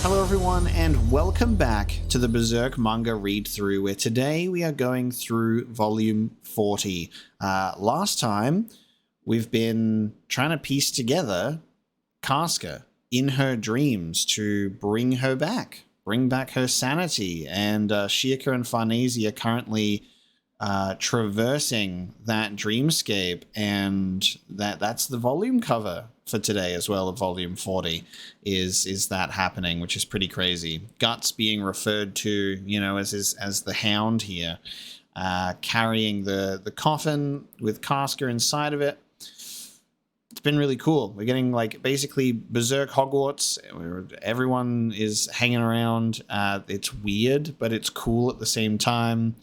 Hello everyone and welcome back to the Berserk manga read through, where today we are going through volume 40. Last time we've been trying to piece together Casca in her dreams to bring back her sanity, and Shiaka and Fantasia are currently traversing that dreamscape, and that's the volume cover for today as well of volume 40 is that happening, which is pretty crazy. Guts being referred to, you know, as the Hound here, carrying the coffin with Casca inside of it. It's been really cool. We're getting like basically Berserk Hogwarts. Everyone is hanging around. It's weird, but it's cool at the same time.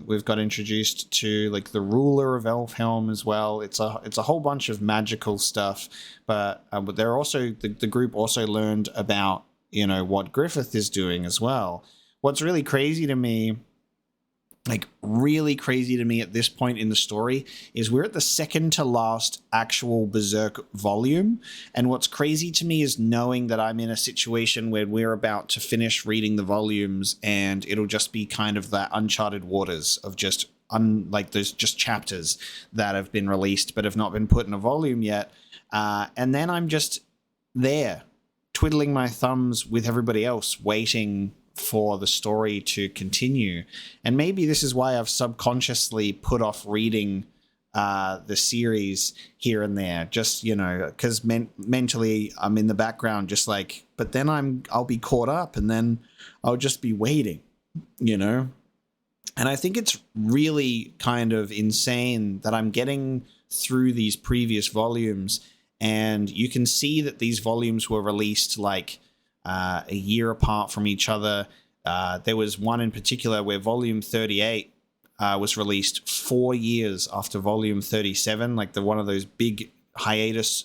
We've got introduced to like the ruler of Elfhelm as well. It's a whole bunch of magical stuff, but they're also the group also learned about, you know, what Griffith is doing as well. What's really crazy to me, at this point in the story, is we're at the second to last actual Berserk volume. And what's crazy to me is knowing that I'm in a situation where we're about to finish reading the volumes and it'll just be kind of that uncharted waters of just there's just chapters that have been released but have not been put in a volume yet. And then I'm just there twiddling my thumbs with everybody else, waiting for the story to continue. And maybe this is why I've subconsciously put off reading the series here and there, just, you know, because mentally I'm in the background just like, but then I'll be caught up and then I'll just be waiting, you know. And I think it's really kind of insane that I'm getting through these previous volumes, and you can see that these volumes were released like a year apart from each other. There was one in particular where volume 38 was released 4 years after volume 37, like one of those big hiatus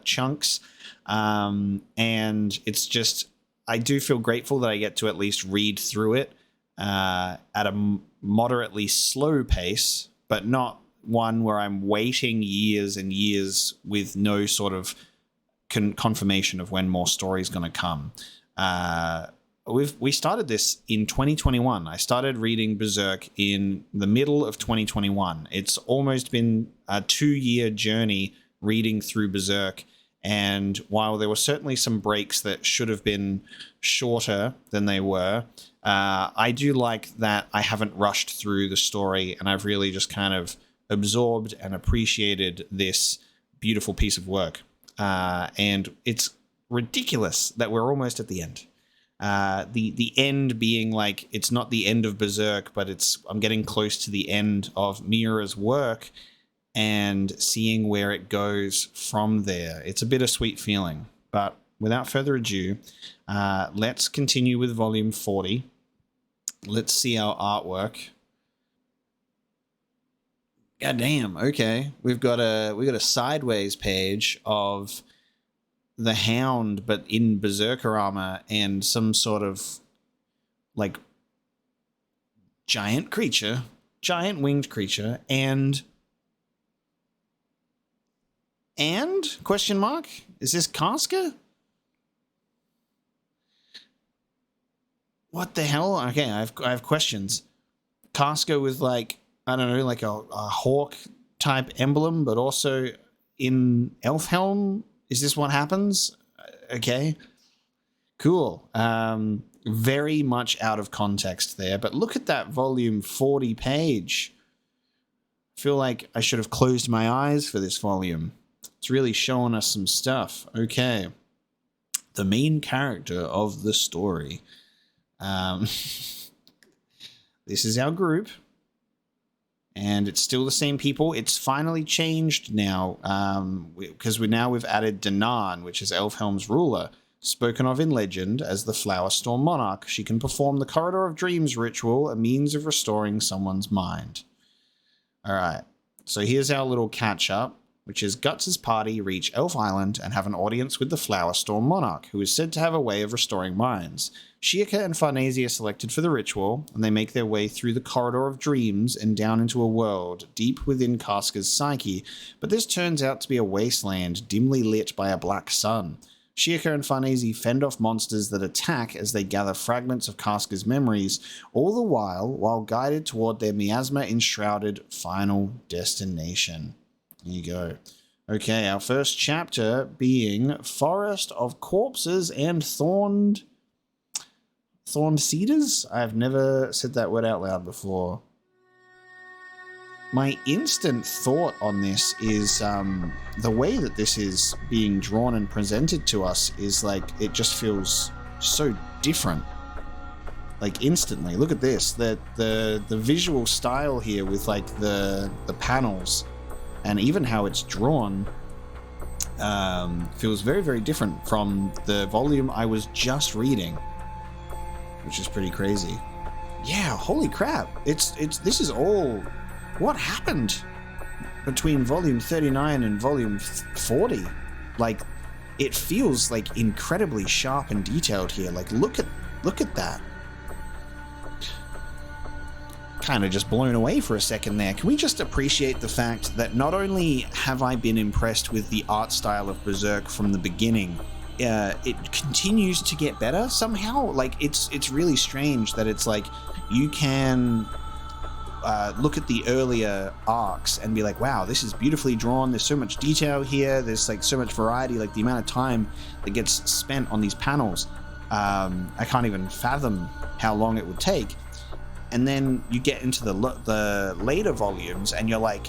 chunks. And it's just, I do feel grateful that I get to at least read through it at a moderately slow pace, but not one where I'm waiting years and years with no sort of confirmation of when more story is going to come. We started this in 2021. I started reading Berserk in the middle of 2021. It's almost been a 2-year journey reading through Berserk, and while there were certainly some breaks that should have been shorter than they were, I do like that I haven't rushed through the story, and I've really just kind of absorbed and appreciated this beautiful piece of work. And it's ridiculous that we're almost at the end. The end being like, it's not the end of Berserk, but I'm getting close to the end of Miura's work and seeing where it goes from there. It's a bittersweet feeling, but without further ado, let's continue with volume 40. Let's see our artwork. God damn. Okay, we've got a sideways page of the Hound, but in Berserker armor, and some sort of like giant winged creature, and question mark? Is this Casca? What the hell? Okay, I have questions. Casca with like, I don't know, like a hawk type emblem, but also in Elfhelm. Is this what happens? Okay, cool. Very much out of context there, but look at that volume 40 page. I feel like I should have closed my eyes for this volume. It's really showing us some stuff. Okay, the main character of the story. This is our group. And it's still the same people. It's finally changed now, because we've added Danan, which is Elfhelm's ruler, spoken of in legend as the Flower Storm Monarch. She can perform the Corridor of Dreams ritual, a means of restoring someone's mind. All right, so here's our little catch-up, which is Guts' party reach Elf Island and have an audience with the Flower Storm Monarch, who is said to have a way of restoring minds. Shiaka and Fantasia are selected for the ritual, and they make their way through the Corridor of Dreams and down into a world deep within Casca's psyche, but this turns out to be a wasteland dimly lit by a black sun. Shiaka and Farnese fend off monsters that attack as they gather fragments of Casca's memories, all the while guided toward their miasma-enshrouded final destination. There you go. Okay, our first chapter being Forest of Corpses and Thorned Cedars? I've never said that word out loud before. My instant thought on this is the way that this is being drawn and presented to us is like, it just feels so different. Like instantly. Look at this. The visual style here with like the panels and even how it's drawn feels very, very different from the volume I was just reading, which is pretty crazy. Yeah, holy crap. This is all... What happened between volume 39 and volume 40? Like, it feels like incredibly sharp and detailed here. Like, look at that. Kind of just blown away for a second there. Can we just appreciate the fact that not only have I been impressed with the art style of Berserk from the beginning, it continues to get better somehow. Like, it's really strange that it's like you can look at the earlier arcs and be like, wow, this is beautifully drawn, there's so much detail here, there's like so much variety, like the amount of time that gets spent on these panels, I can't even fathom how long it would take. And then you get into the later volumes and you're like,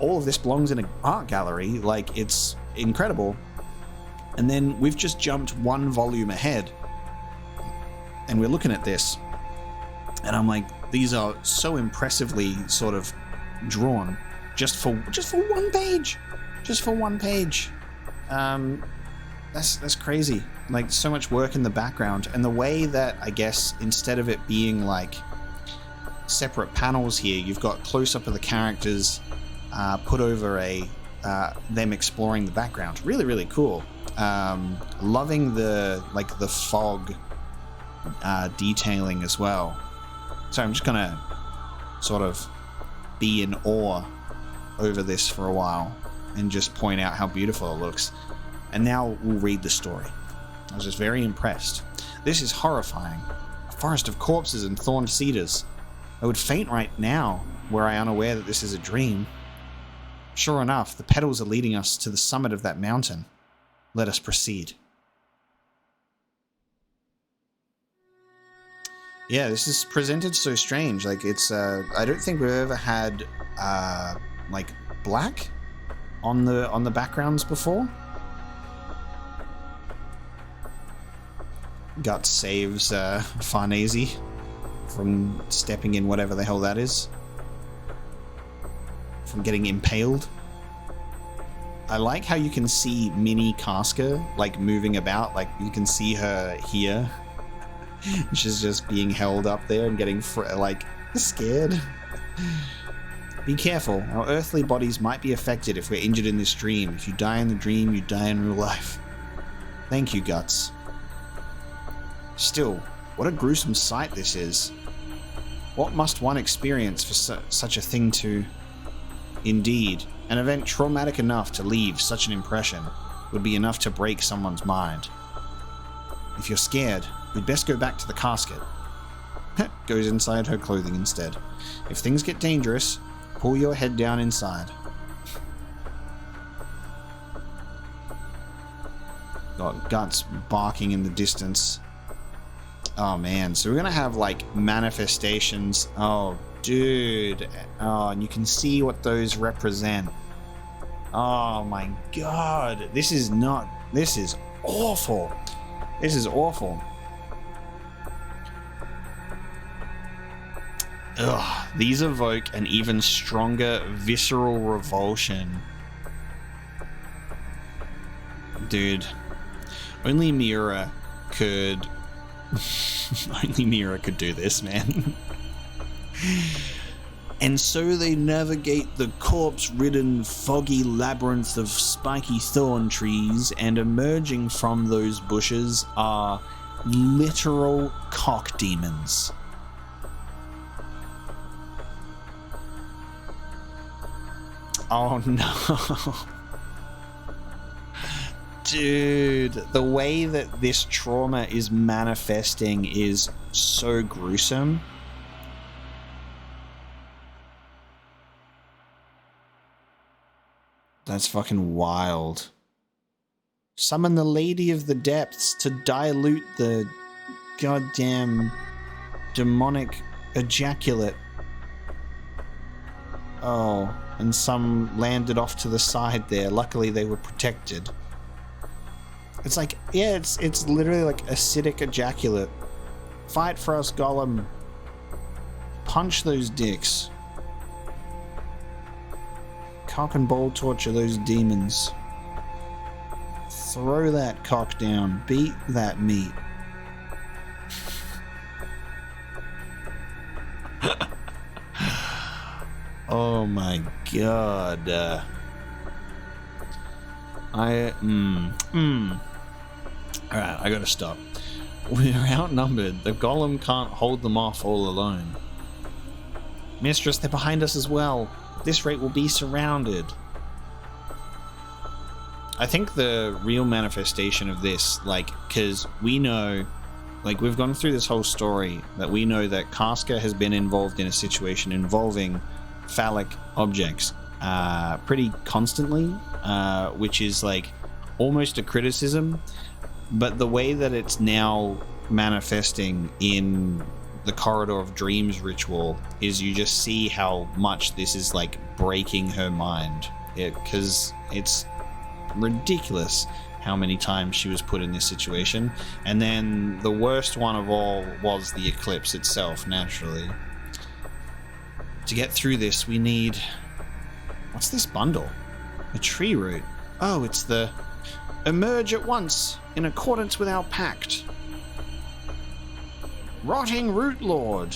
all of this belongs in an art gallery, like it's incredible. And then we've just jumped one volume ahead and we're looking at this and I'm like, these are so impressively sort of drawn just for one page. Just for one page. That's crazy. Like, so much work in the background. And the way that, I guess, instead of it being like separate panels here, you've got close-up of the characters put over them exploring the background. Really, really cool. Loving the fog detailing as well. So I'm just gonna sort of be in awe over this for a while and just point out how beautiful it looks. And now we'll read the story. I was just very impressed. This is horrifying. A forest of corpses and thorned cedars. I would faint right now were I unaware that this is a dream. Sure enough, the petals are leading us to the summit of that mountain. Let us proceed. Yeah, this is presented so strange. Like, it's, I don't think we've ever had, like, black on the backgrounds before. Guts saves, Farnese from stepping in whatever the hell that is. From getting impaled. I like how you can see mini Casca, like, moving about. Like, you can see her here. She's just being held up there and getting, scared. Be careful. Our earthly bodies might be affected if we're injured in this dream. If you die in the dream, you die in real life. Thank you, Guts. Still, what a gruesome sight this is. What must one experience for such a thing to... Indeed, an event traumatic enough to leave such an impression would be enough to break someone's mind. If you're scared, we'd best go back to the casket. Goes inside her clothing instead. If things get dangerous, pull your head down inside. Got Guts barking in the distance. Oh man, so we're gonna have like manifestations. Oh dude. Oh, and you can see what those represent. Oh my god. This is awful. This is awful. Ugh, these evoke an even stronger visceral revulsion. Dude, only Miura could... only Miura could do this, man. And so they navigate the corpse-ridden, foggy labyrinth of spiky thorn trees, and emerging from those bushes are literal cock demons. Oh no. Dude, the way that this trauma is manifesting is so gruesome. That's fucking wild. Summon the Lady of the Depths to dilute the goddamn demonic ejaculate. Oh, and some landed off to the side there. Luckily they were protected. It's like, yeah, it's literally like acidic ejaculate. Fight for us, Gollum. Punch those dicks. Cock and ball torture those demons. Throw that cock down. Beat that meat. Oh my god. Alright, I gotta stop. We're outnumbered. The golem can't hold them off all alone. Mistress, they're behind us as well. At this rate, we'll be surrounded. I think the real manifestation of this, like, because we know, like, we've gone through this whole story that we know that Casca has been involved in a situation involving phallic objects pretty constantly, which is, like, almost a criticism. But the way that it's now manifesting in the Corridor of Dreams ritual is you just see how much this is like breaking her mind. Because it's ridiculous how many times she was put in this situation. And then the worst one of all was the eclipse itself, naturally. To get through this, we need... What's this bundle? A tree root. Oh, it's the... Emerge at once, in accordance with our pact. Rotting Root Lord.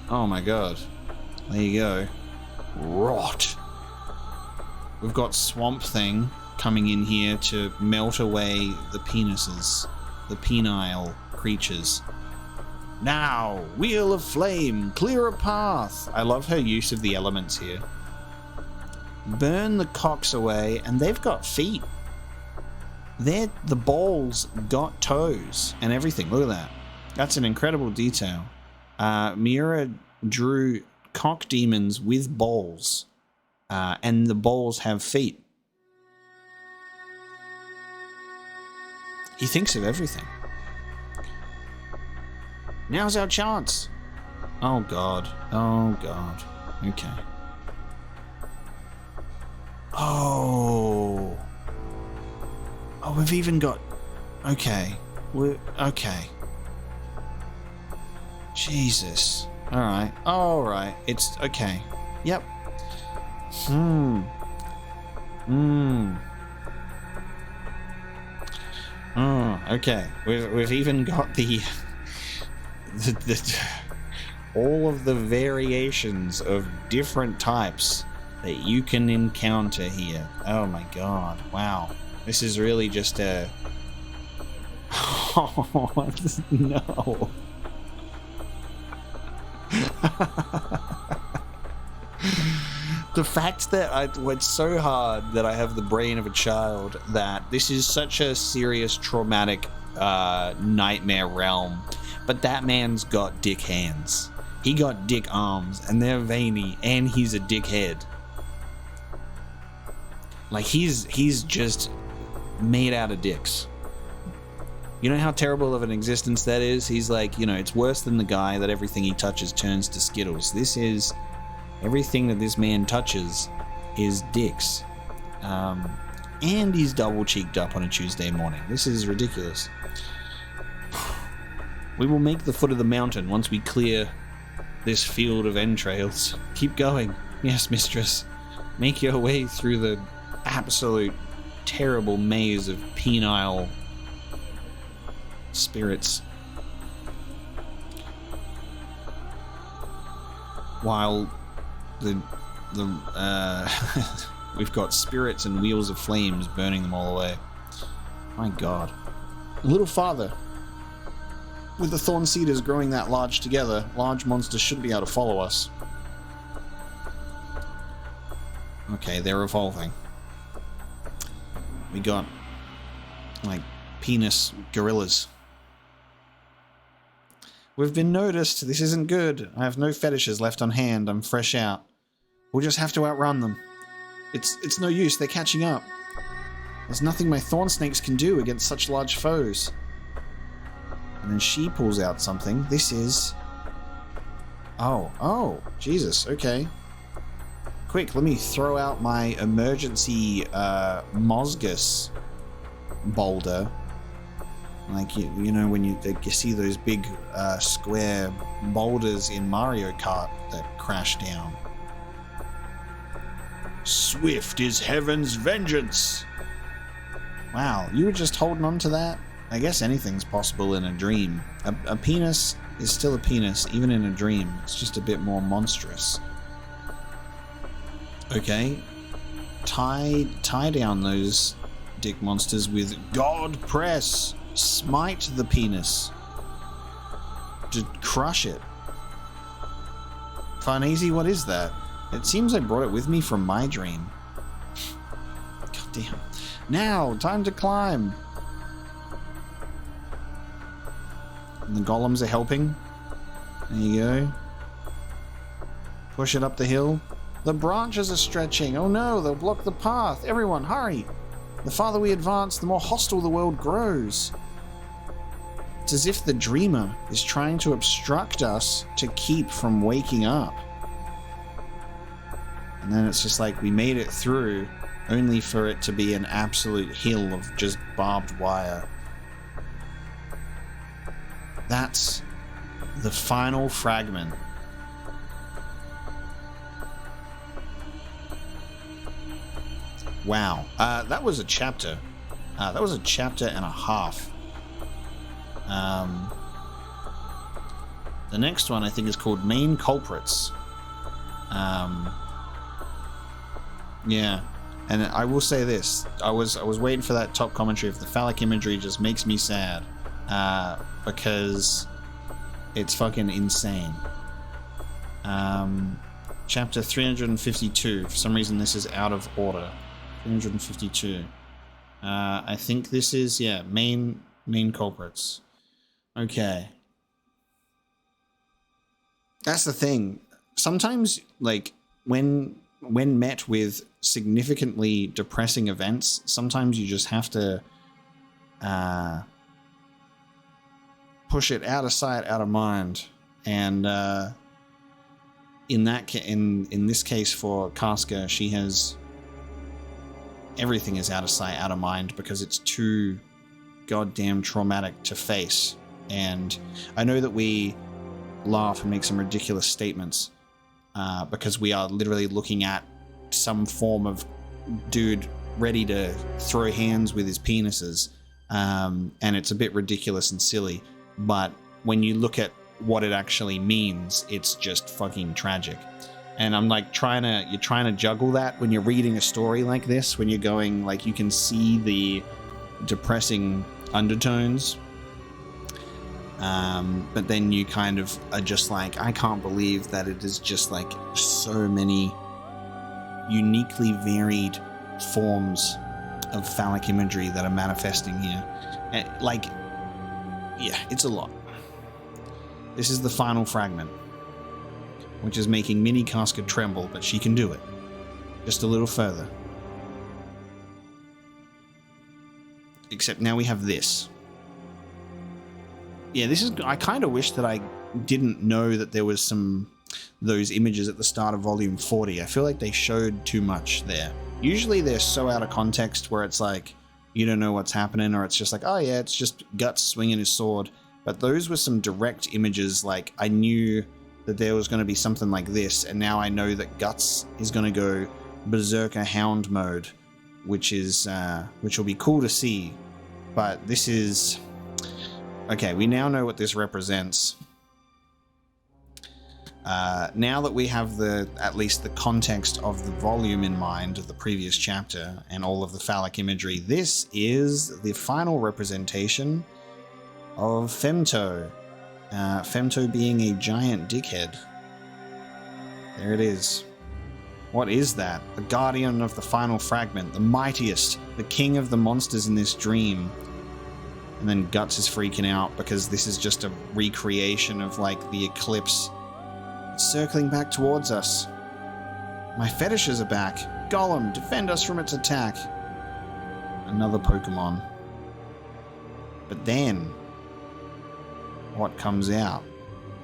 Oh my god. There you go. Rot. We've got Swamp Thing coming in here to melt away the penises. The penile creatures. Now, Wheel of Flame, clear a path. I love her use of the elements here. Burn the cocks away, and they've got feet. The balls got toes and everything. Look at that. That's an incredible detail. Miura drew cock demons with balls, and the balls have feet. He thinks of everything. Now's our chance. Oh god. Oh god. Okay. Oh. Oh, we've even got... Okay. Okay. Jesus. Alright. Alright. It's... Okay. Yep. Oh, okay. We've even got the all of the variations of different types that you can encounter here. Oh my god. Wow. This is really just a... Oh, no. The fact that I went so hard that I have the brain of a child, that this is such a serious traumatic nightmare realm, but that man's got dick hands. He got dick arms, and they're veiny, and he's a dick head. Like, he's just made out of dicks. You know how terrible of an existence that is? He's like, you know, it's worse than the guy that everything he touches turns to Skittles. This is... Everything that this man touches is dicks. And he's double-cheeked up on a Tuesday morning. This is ridiculous. We will make the foot of the mountain once we clear this field of entrails. Keep going. Yes, mistress. Make your way through the absolute terrible maze of penile spirits. While we've got spirits and wheels of flames burning them all away. My god. A little farther. With the thorn cedars growing that large together, large monsters should be able to follow us. Okay, they're evolving. We got like penis gorillas. We've been noticed. This isn't good. I have no fetishes left on hand. I'm fresh out. We'll just have to outrun them. It's no use. They're catching up. There's nothing my thorn snakes can do against such large foes. And then she pulls out something. This is... Oh, Jesus, okay. Quick, let me throw out my emergency Mosgus boulder. Like, you know, when you see those big square boulders in Mario Kart that crash down. Swift is heaven's vengeance! Wow, you were just holding on to that? I guess anything's possible in a dream. A penis is still a penis, even in a dream. It's just a bit more monstrous. Okay. Tie down those dick monsters with God Press. Smite the penis. To crush it. Farnese, what is that? It seems I brought it with me from my dream. God damn. Now, time to climb. And the golems are helping. There you go. Push it up the hill. The branches are stretching. Oh no, they'll block the path. Everyone, hurry. The farther we advance, the more hostile the world grows. It's as if the dreamer is trying to obstruct us to keep from waking up. And then it's just like we made it through, only for it to be an absolute hill of just barbed wire. That's the final fragment. Wow. That was a chapter. That was a chapter and a half. The next one I think is called Main Culprits. Yeah. And I will say this. I was waiting for that top commentary. If the phallic imagery just makes me sad. Because it's fucking insane. Chapter 352. For some reason this is out of order. 352. I think this is, yeah, main culprits. Okay. That's the thing. Sometimes, like, when met with significantly depressing events, sometimes you just have to push it out of sight, out of mind. And in this case for Casca, she has... everything is out of sight, out of mind, because it's too goddamn traumatic to face. And I know that we laugh and make some ridiculous statements because we are literally looking at some form of dude ready to throw hands with his penises, and it's a bit ridiculous and silly, but when you look at what it actually means, it's just fucking tragic. And I'm like you're trying to juggle that when you're reading a story like this, when you're going, like, you can see the depressing undertones. But then you kind of are just like, I can't believe that it is just like so many uniquely varied forms of phallic imagery that are manifesting here. And, like, yeah, it's a lot. This is the final fragment, which is making Mini Casca tremble, but she can do it. Just a little further. Except now we have this. Yeah, this is... I kind of wish that I didn't know that there was those images at the start of Volume 40. I feel like they showed too much there. Usually they're so out of context where it's like, you don't know what's happening, or it's just like, oh yeah, it's just Guts swinging his sword. But those were some direct images, like, I knew that there was going to be something like this, and now I know that Guts is going to go Berserker Hound mode, which will be cool to see. But this is... okay, we now know what this represents. Now that we have at least the context of the volume in mind of the previous chapter and all of the phallic imagery, this is the final representation of Femto. Femto being a giant dickhead. There it is. What is that? The guardian of the final fragment, the mightiest, the king of the monsters in this dream, And then Guts is freaking out because this is just a recreation of, like, the eclipse. It's circling back towards us. My fetishes are back. Golem, defend us from its attack. Another Pokemon. But then, what comes out?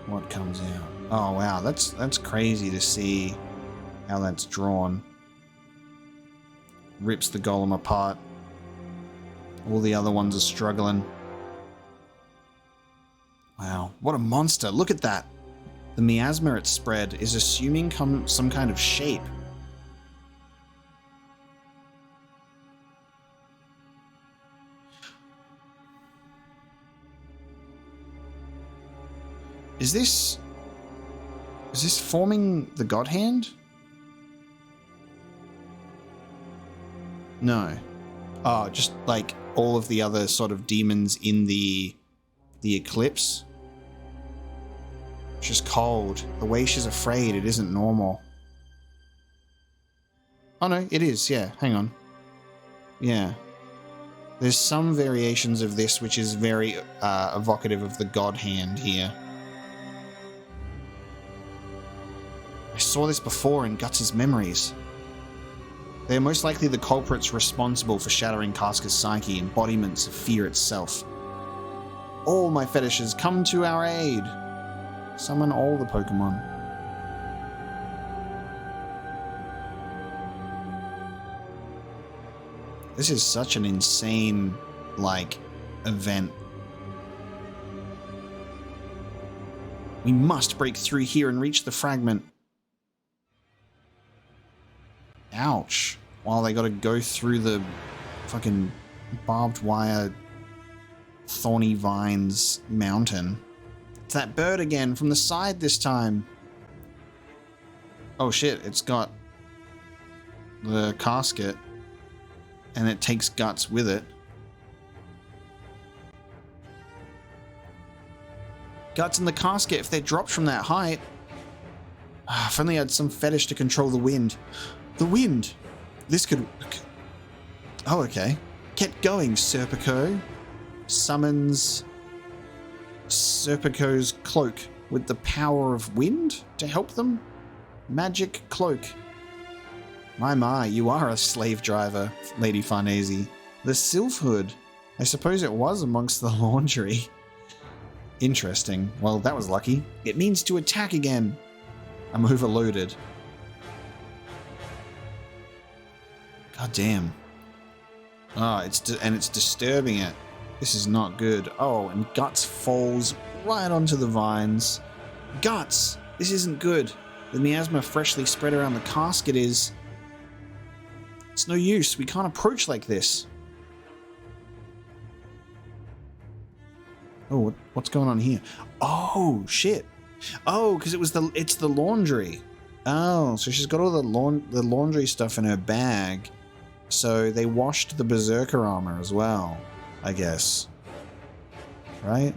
What comes out? Oh wow, that's crazy to see how that's drawn. Rips the Golem apart. All the other ones are struggling. Wow, what a monster. Look at that. The miasma it's spread is assuming some kind of shape. Is this forming the God Hand? No. Oh, just like all of the other sort of demons in the eclipse. She's cold. The way she's afraid, it isn't normal. Oh no, it is, yeah. Hang on. Yeah. There's some variations of this which is very evocative of the God Hand here. I saw this before in Guts' memories. They are most likely the culprits responsible for shattering Casca's psyche, embodiments of fear itself. All my fetishes, come to our aid! Summon all the Pokemon. This is such an insane, like, event. We must break through here and reach the fragment. Ouch. While they gotta go through the fucking barbed wire thorny vines mountain. It's that bird again from the side this time. Oh shit, it's got the casket and it takes Guts with it. Guts in the casket, if they're dropped from that height. If only I had some fetish to control the wind. The wind! This could... Oh, okay. Get going, Serpico. Summons Serpico's cloak with the power of wind to help them? Magic cloak. My, you are a slave driver, Lady Farnese. The Sylph Hood. I suppose it was amongst the laundry. Interesting. Well, that was lucky. It means to attack again. I'm overloaded. God damn. Oh, it's disturbing it. This is not good. Oh, and Guts falls right onto the vines. Guts! This isn't good. The miasma freshly spread around the casket is... It's no use. We can't approach like this. Oh, what's going on here? Oh, shit. Oh, because it's the laundry. Oh, so she's got all the laundry stuff in her bag. So they washed the Berserker armor as well, I guess. Right?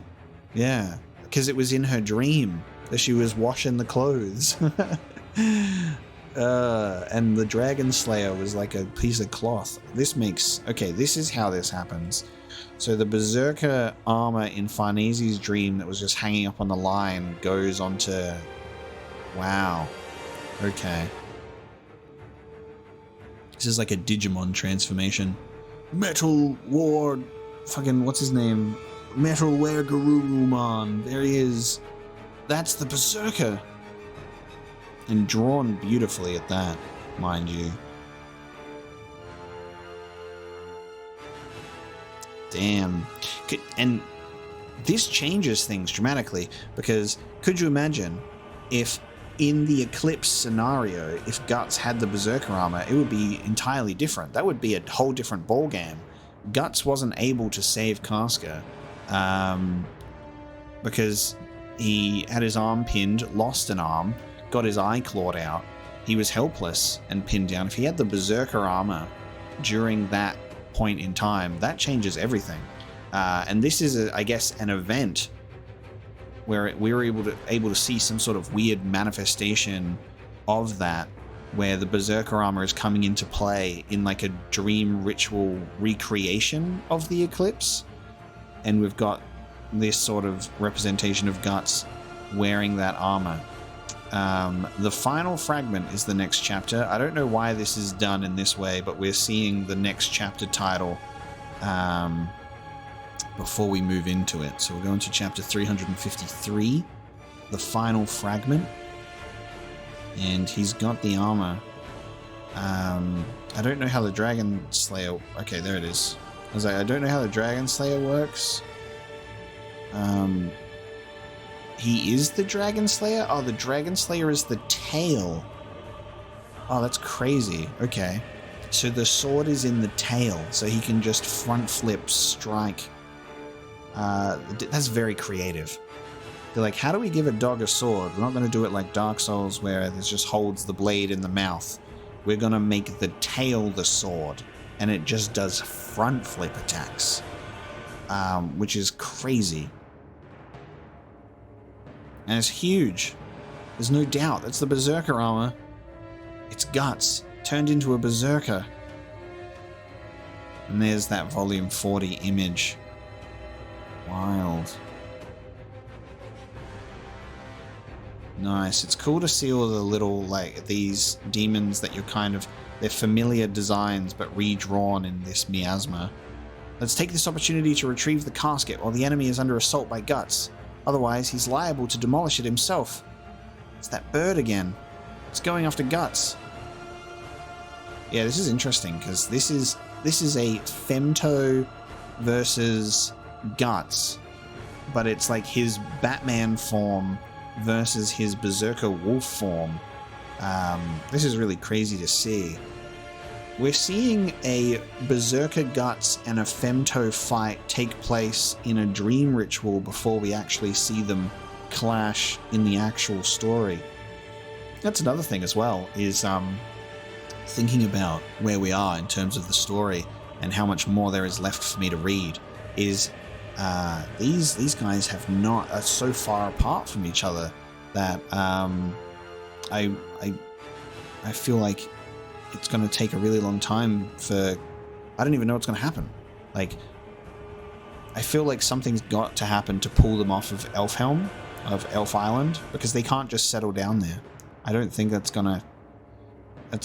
Yeah. Because it was in her dream that she was washing the clothes. And the Dragon Slayer was like a piece of cloth. This makes... Okay, this is how this happens. So the Berserker armor in Farnese's dream that was just hanging up on the line goes onto... Wow. Okay. This is like a Digimon transformation. Metal Ward... Fucking, what's his name? Metal Wear Garurumon. There he is. That's the Berserker. And drawn beautifully at that, mind you. Damn. And this changes things dramatically, because could you imagine if in the Eclipse scenario, if Guts had the Berserker armor, it would be entirely different. That would be a whole different ballgame. Guts wasn't able to save Casca because he had his arm pinned, lost an arm, got his eye clawed out. He was helpless and pinned down. If he had the Berserker armor during that point in time, that changes everything. And this is, I guess, an event where we were able to see some sort of weird manifestation of that, where the Berserker armor is coming into play in like a dream ritual recreation of the eclipse. and we've got this sort of representation of Guts wearing that armor. The final fragment is the next chapter. I don't know why this is done in this way, but we're seeing the next chapter title before we move into it. So we're going to chapter 353, the final fragment, and he's got the armor. I don't know how the Dragon Slayer... Okay, there it is. I was like, I don't know how the Dragon Slayer works. He is the Dragon Slayer? Oh, the Dragon Slayer is the tail. Oh, that's crazy. Okay. So the sword is in the tail, so he can just front flip, strike. That's very creative. They're like, how do we give a dog a sword? We're not going to do it like Dark Souls, where it just holds the blade in the mouth. We're going to make the tail the sword, and it just does front flip attacks, which is crazy. And it's huge. There's no doubt. That's the Berserker armor. It's Guts turned into a Berserker. And there's that volume 40 image. Wild. Nice. It's cool to see all the little, like, these demons that you're kind of... They're familiar designs, but redrawn in this miasma. Let's take this opportunity to retrieve the casket while the enemy is under assault by Guts. Otherwise, he's liable to demolish it himself. It's that bird again. It's going after Guts. Yeah, this is interesting, because this is a Femto versus Guts, but it's like his Batman form versus his Berserker Wolf form. This is really crazy to see. We're seeing a Berserker Guts and a Femto fight take place in a dream ritual before we actually see them clash in the actual story. That's another thing as well, is thinking about where we are in terms of the story and how much more there is left for me to read, is these guys have not are so far apart from each other that I feel like it's going to take a really long time for... I don't even know what's going to happen. Like, I feel like something's got to happen to pull them off of Elfhelm, of Elf Island, because they can't just settle down there. I don't think that's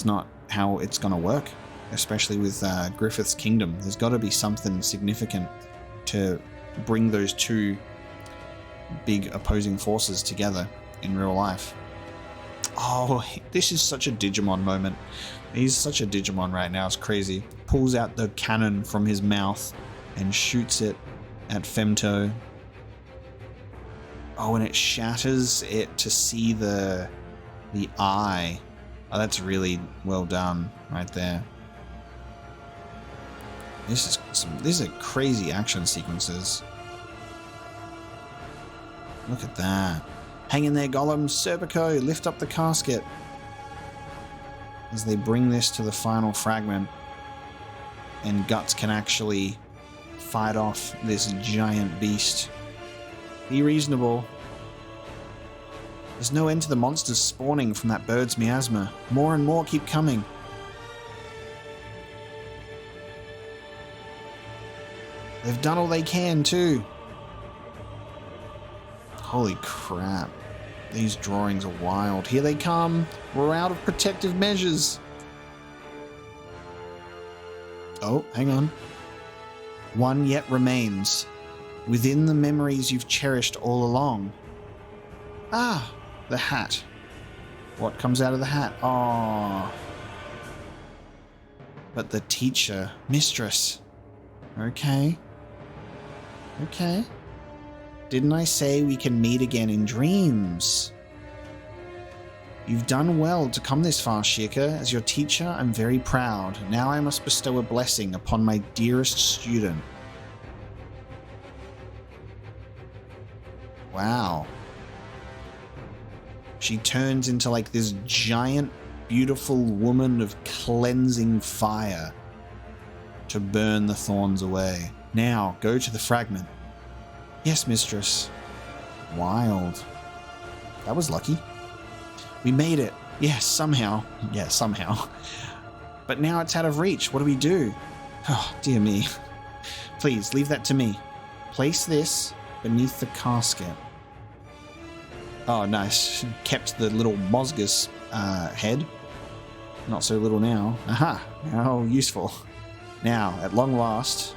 not how it's gonna work, especially with Griffith's kingdom. There's got to be something significant to bring those two big opposing forces together in real life. Oh, this is such a Digimon moment. He's such a Digimon right now, it's crazy. Pulls out the cannon from his mouth and shoots it at Femto. Oh, and it shatters it to see the eye. Oh, that's really well done right there. These are crazy action sequences. Look at that. Hang in there, Gollum. Serpico, lift up the casket. As they bring this to the final fragment, and Guts can actually fight off this giant beast. Be reasonable. There's no end to the monsters spawning from that bird's miasma. More and more keep coming. They've done all they can, too. Holy crap. These drawings are wild. Here they come. We're out of protective measures. Oh, hang on. One yet remains. Within the memories you've cherished all along. Ah, the hat. What comes out of the hat? Oh. But the teacher, mistress. Okay. Okay. Didn't I say we can meet again in dreams? You've done well to come this far, Shika. As your teacher, I'm very proud. Now I must bestow a blessing upon my dearest student. Wow. She turns into like this giant, beautiful woman of cleansing fire to burn the thorns away. Now, go to the fragment. Yes, mistress. Wild. That was lucky. We made it. Yes, somehow. Yeah, somehow. But now it's out of reach. What do we do? Oh, dear me. Please, leave that to me. Place this beneath the casket. Oh, nice. Kept the little Mozgus head. Not so little now. Aha! How useful. Now, at long last.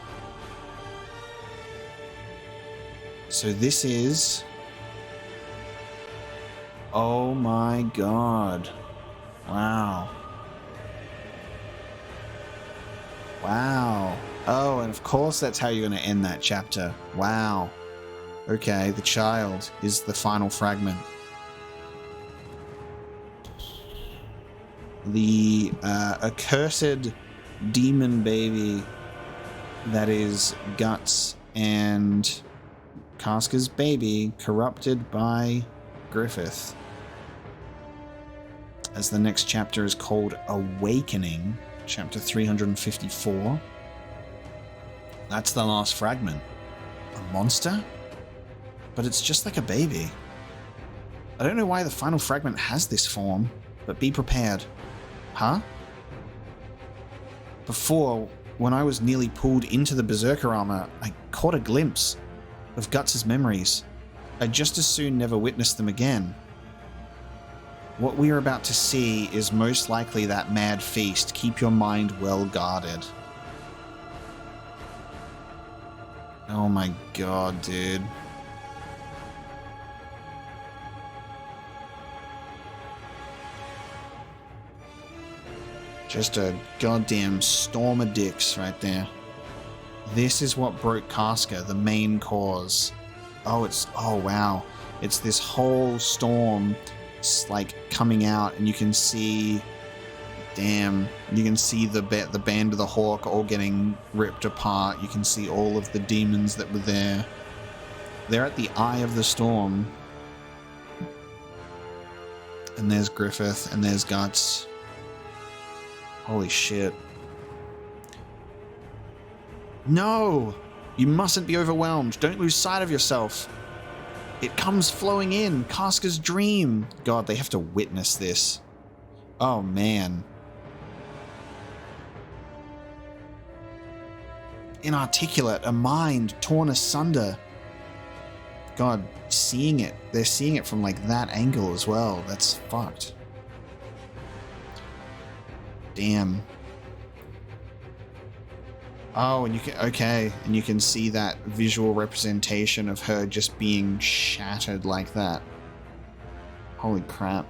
So this is... Oh my god. Wow. Wow. Oh, and of course that's how you're going to end that chapter. Wow. Okay, the child is the final fragment. The accursed demon baby that is Guts and Casca's baby, corrupted by Griffith. As the next chapter is called Awakening, chapter 354. That's the last fragment. A monster? But it's just like a baby. I don't know why the final fragment has this form, but be prepared. Huh? Before, when I was nearly pulled into the Berserker armor, I caught a glimpse of Guts' memories. I'd just as soon never witness them again. What we are about to see is most likely that mad feast. Keep your mind well guarded. Oh my god, dude. Just a goddamn storm of dicks right there. This is what broke Casca, the main cause. Oh wow. It's this whole storm. It's like coming out, and you can see, damn, you can see the band of the Hawk all getting ripped apart. You can see all of the demons that were there. They're at the eye of the storm. And there's Griffith, and there's Guts. Holy shit. No! You mustn't be overwhelmed. Don't lose sight of yourself. It comes flowing in. Casca's dream. God, they have to witness this. Oh, man. Inarticulate, a mind torn asunder. God, seeing it. They're seeing it from like that angle as well. That's fucked. Damn. Oh, and you can, okay, and you can see that visual representation of her just being shattered like that. Holy crap.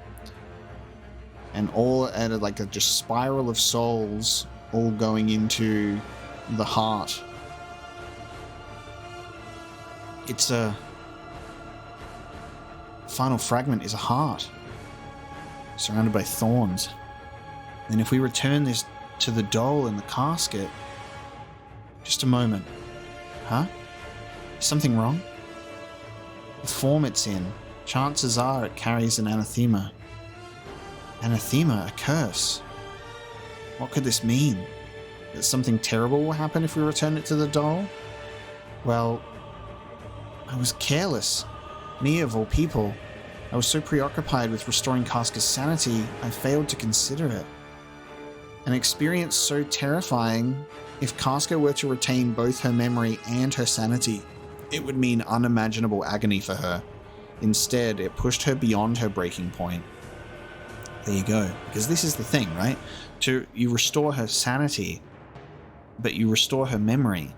And all at like a just spiral of souls all going into the heart. It's a final fragment is a heart surrounded by thorns. And if we return this to the doll in the casket... Just a moment. Huh? Is something wrong? The form it's in, chances are it carries an anathema. Anathema, a curse. What could this mean? That something terrible will happen if we return it to the doll? Well, I was careless. Me of all people. I was so preoccupied with restoring Casca's sanity, I failed to consider it. An experience so terrifying, if Casca were to retain both her memory and her sanity, it would mean unimaginable agony for her. Instead, it pushed her beyond her breaking point. There you go. Because this is the thing, right? You restore her sanity, but you restore her memory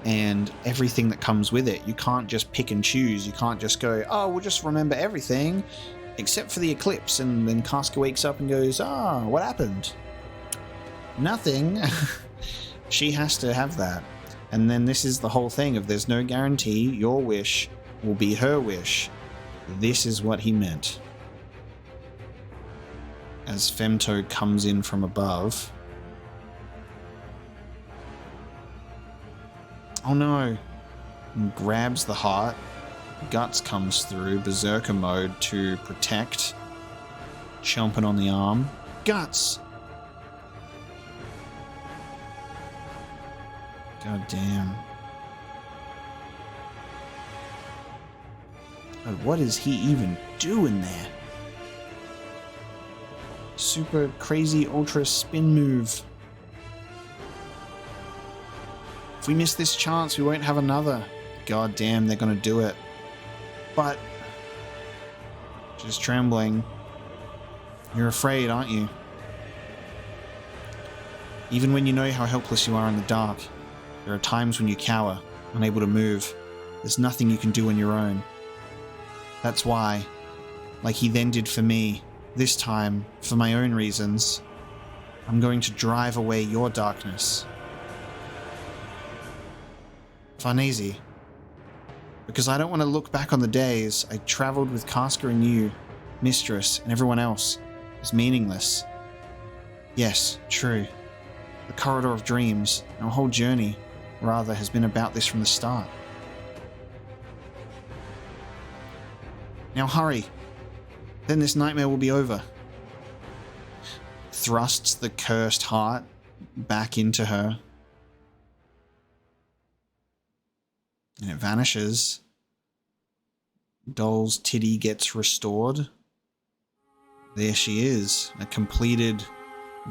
and everything that comes with it. You can't just pick and choose. You can't just go, oh, we'll just remember everything except for the eclipse. And then Casca wakes up and goes, what happened? Nothing. She has to have that. And then this is the whole thing of there's no guarantee your wish will be her wish. This is what he meant. As Femto comes in from above. Oh no. And grabs the heart. Guts comes through, Berserker mode to protect. Chomping on the arm. Guts! God damn. God, what is he even doing there? Super crazy ultra spin move. If we miss this chance, we won't have another. God damn, they're gonna do it. But she's trembling. You're afraid, aren't you? Even when you know how helpless you are in the dark, there are times when you cower, unable to move. There's nothing you can do on your own. That's why, like he then did for me, this time, for my own reasons, I'm going to drive away your darkness. Farnese. Because I don't want to look back on the days I traveled with Casca and you, Mistress, and everyone else. It's meaningless. Yes, true. The corridor of dreams, our whole journey, rather, has been about this from the start. Now hurry. Then this nightmare will be over. Thrusts the cursed heart back into her. And it vanishes. Doll's titty gets restored. There she is, a completed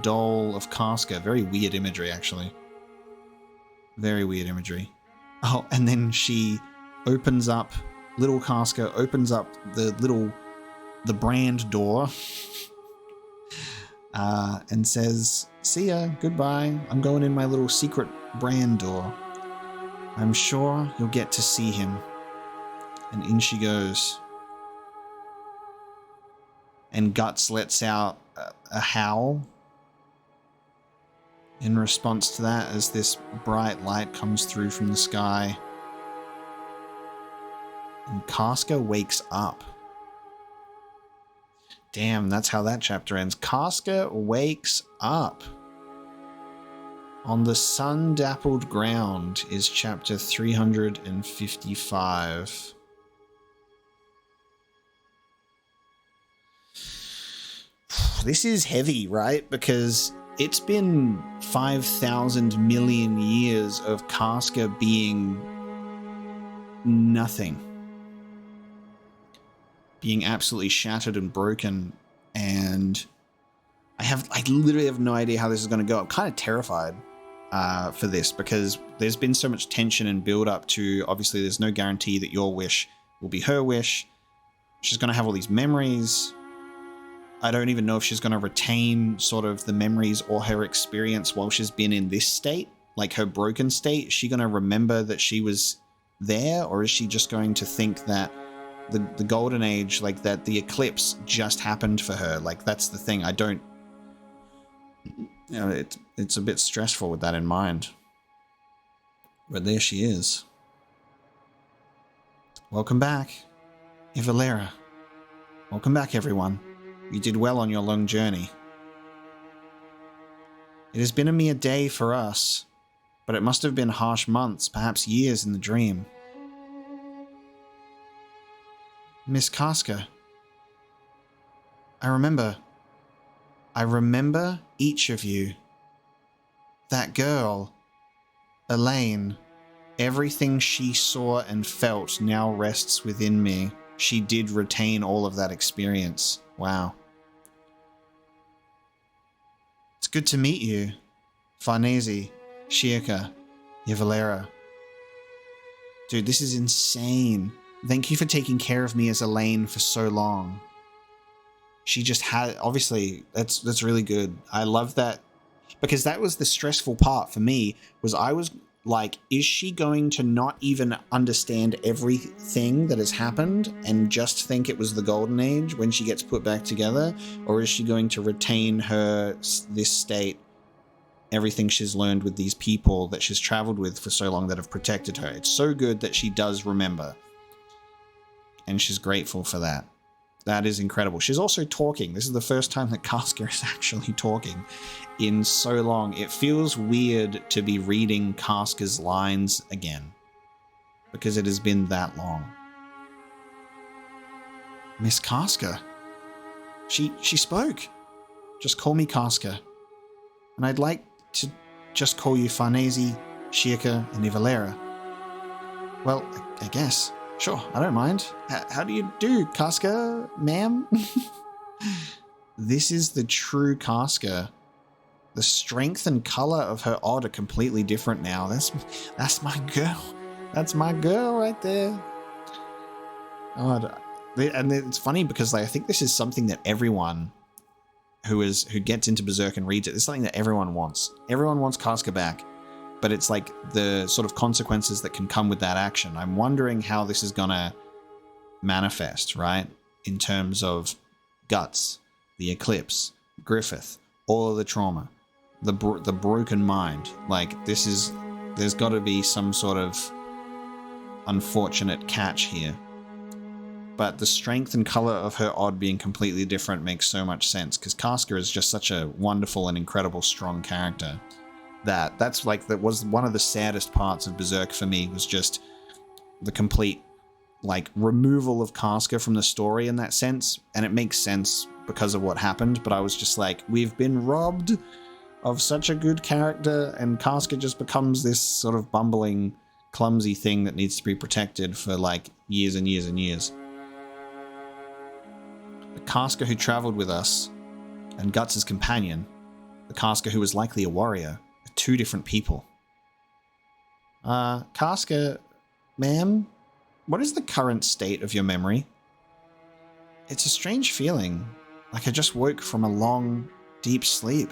doll of Casca. Very weird imagery, actually. Very weird imagery. Oh, and then she opens up, little Casca opens up the brand door and says, "See ya, goodbye. I'm going in my little secret brand door. I'm sure you'll get to see him." And in she goes. And Guts lets out a howl in response to that as this bright light comes through from the sky. And Casca wakes up. Damn, that's how that chapter ends. Casca wakes up. On the sun-dappled ground is chapter 355. This is heavy, right? Because it's been 5,000 million years of Casca being nothing. Being absolutely shattered and broken. And I literally have no idea how this is going to go. I'm kind of terrified for this because there's been so much tension and build up to, obviously there's no guarantee that your wish will be her wish. She's going to have all these memories. I don't even know if she's going to retain sort of the memories or her experience while she's been in this state, like her broken state. Is she going to remember that she was there, or is she just going to think that the golden age, like that the eclipse just happened for her? Like that's the thing. I don't, you know, it's a bit stressful with that in mind. But there she is. Welcome back, Ivalera. Welcome back, everyone. You did well on your long journey. It has been a mere day for us, but it must have been harsh months, perhaps years in the dream. Miss Casca, I remember each of you. That girl, Elaine, everything she saw and felt now rests within me. She did retain all of that experience. Wow. It's good to meet you, Farnese, Shirka, Ivalera. Dude, this is insane. Thank you for taking care of me as Elaine for so long. She just had, obviously, that's really good. I love that, because that was the stressful part for me, was I was like, is she going to not even understand everything that has happened and just think it was the golden age when she gets put back together? Or is she going to retain this state, everything she's learned with these people that she's traveled with for so long that have protected her? It's so good that she does remember. And she's grateful for that. That is incredible. She's also talking. This is the first time that Casca is actually talking in so long. It feels weird to be reading Casca's lines again because it has been that long. Miss Casca. She spoke. Just call me Casca. And I'd like to just call you Farnese, Shirka, and Ivalera. Well, I guess. Sure, I don't mind. How do you do, Casca, ma'am? This is the true Casca. The strength and color of her odd are completely different now. That's my girl. That's my girl right there. God. And it's funny because like, I think this is something that everyone who gets into Berserk and reads it, it's something that everyone wants. Everyone wants Casca back, but it's like the sort of consequences that can come with that action. I'm wondering how this is gonna manifest, right? In terms of Guts, the Eclipse, Griffith, all of the trauma, the broken mind. Like there's got to be some sort of unfortunate catch here. But the strength and color of her odd being completely different makes so much sense because Casca is just such a wonderful and incredible strong character that was one of the saddest parts of Berserk for me, was just the complete like removal of Casca from the story in that sense. And it makes sense because of what happened, but I was just like, we've been robbed of such a good character, and Casca just becomes this sort of bumbling, clumsy thing that needs to be protected for like years and years and years. The Casca who traveled with us and Guts' companion, the Casca who was likely a warrior, are two different people. Casca, ma'am, what is the current state of your memory? It's a strange feeling, like I just woke from a long, deep sleep.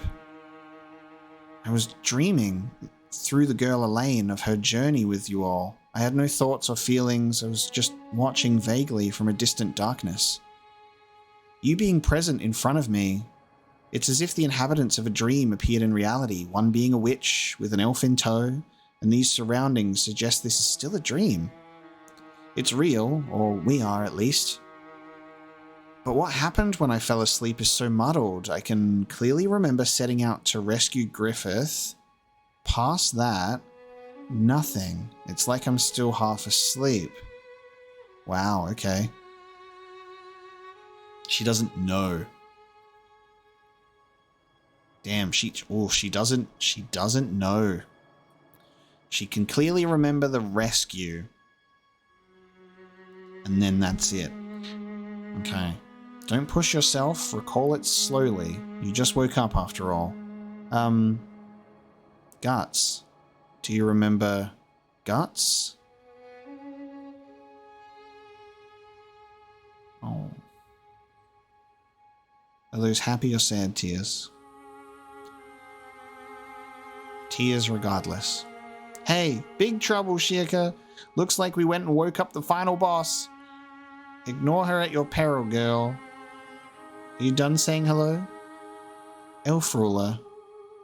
I was dreaming through the girl Elaine of her journey with you all. I had no thoughts or feelings, I was just watching vaguely from a distant darkness. You being present in front of me, it's as if the inhabitants of a dream appeared in reality, one being a witch with an elf in tow, and these surroundings suggest this is still a dream. It's real, or we are at least. But what happened when I fell asleep is so muddled. I can clearly remember setting out to rescue Griffith. Past that, nothing. It's like I'm still half asleep. Wow, okay. She doesn't know. Damn, she doesn't know. She can clearly remember the rescue. And then that's it. Okay. Don't push yourself, recall it slowly. You just woke up after all. Guts. Do you remember Guts? Oh. Are those happy or sad tears? Tears regardless. Hey, big trouble, Shirka. Looks like we went and woke up the final boss. Ignore her at your peril, girl. Are you done saying hello? Elf ruler,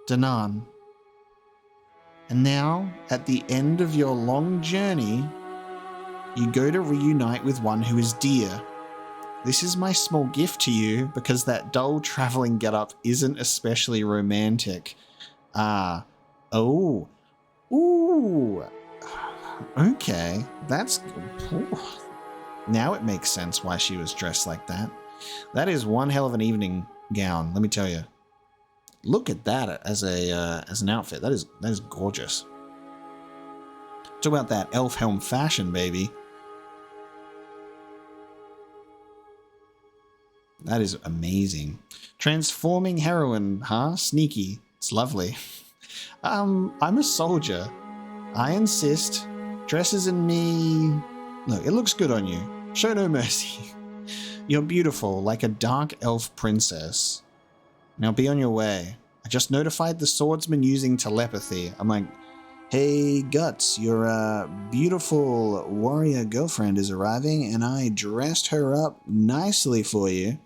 Danan. And now, at the end of your long journey, you go to reunite with one who is dear. This is my small gift to you because that dull traveling getup isn't especially romantic. Oh. Ooh. Okay, that's... Now it makes sense why she was dressed like that. That is one hell of an evening gown, let me tell you. Look at that as an outfit. That is gorgeous. Talk about that elf helm fashion, baby. That is amazing. Transforming heroine, huh? Sneaky. It's lovely. I'm a soldier. I insist. Dresses in me... Look, it looks good on you. Show no mercy. You're beautiful, like a dark elf princess. Now be on your way. I just notified the swordsman using telepathy. I'm like, hey, Guts, your beautiful warrior girlfriend is arriving, and I dressed her up nicely for you.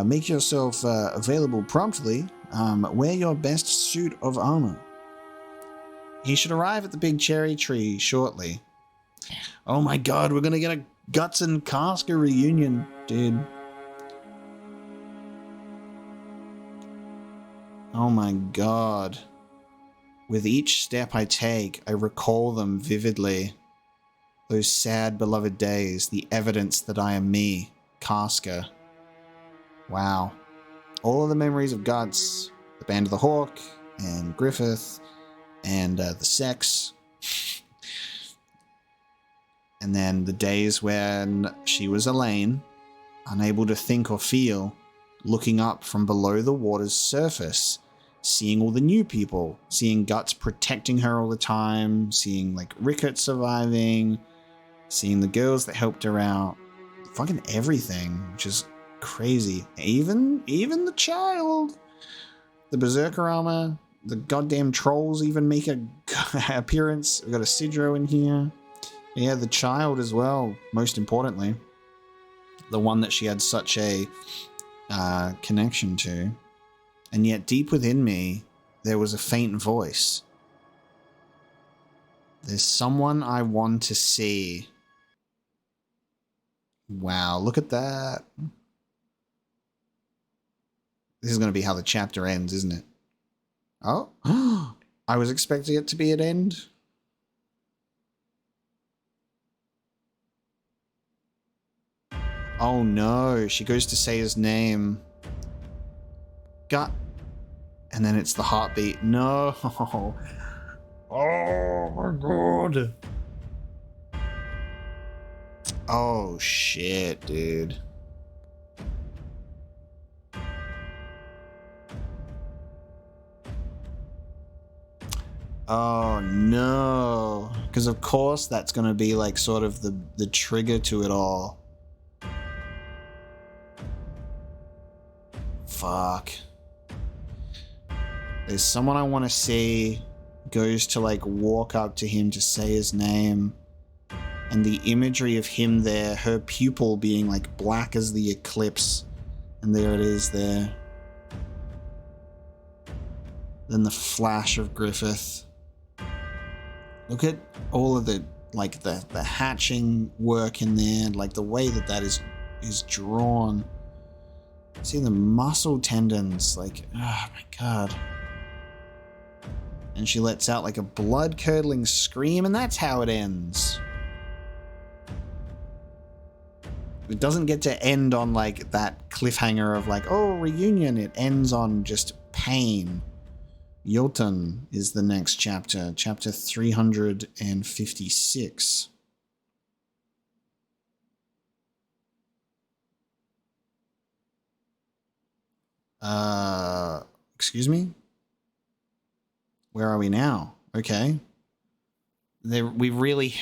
Make yourself available promptly. Wear your best suit of armor. He should arrive at the big cherry tree shortly. Oh my god, we're gonna get a Guts and Casca reunion, dude. Oh my god. With each step I take, I recall them vividly. Those sad, beloved days, the evidence that I am me, Casca. Wow. All of the memories of Guts, the Band of the Hawk, and Griffith, and the sex. And then the days when she was Elaine, unable to think or feel, looking up from below the water's surface seeing all the new people, seeing Guts protecting her all the time, seeing like Rickert surviving, seeing the girls that helped her out, fucking everything, which is crazy. Even the child, the Berserker armor, the goddamn trolls even make a appearance. We've got a Sidro in here. Yeah, the child as well, most importantly. The one that she had such a connection to. And yet deep within me, there was a faint voice. There's someone I want to see. Wow, look at that. This is going to be how the chapter ends, isn't it? Oh, I was expecting it to be an end. Oh no, she goes to say his name. Gut. And then it's the heartbeat. No. Oh my god. Oh shit, dude. Oh no. Because of course that's going to be like sort of the trigger to it all. Fuck. There's someone I want to see, goes to like walk up to him to say his name, and the imagery of him there, her pupil being like black as the eclipse, and there it is there. Then the flash of Griffith. Look at all of the like the hatching work in there, like the way that is drawn. See the muscle tendons, like, oh my god. And she lets out like a blood-curdling scream, and that's how it ends. It doesn't get to end on like that cliffhanger of like, oh, reunion. It ends on just pain. Jotun is the next chapter, chapter 356. Excuse me? Where are we now? Okay. We really...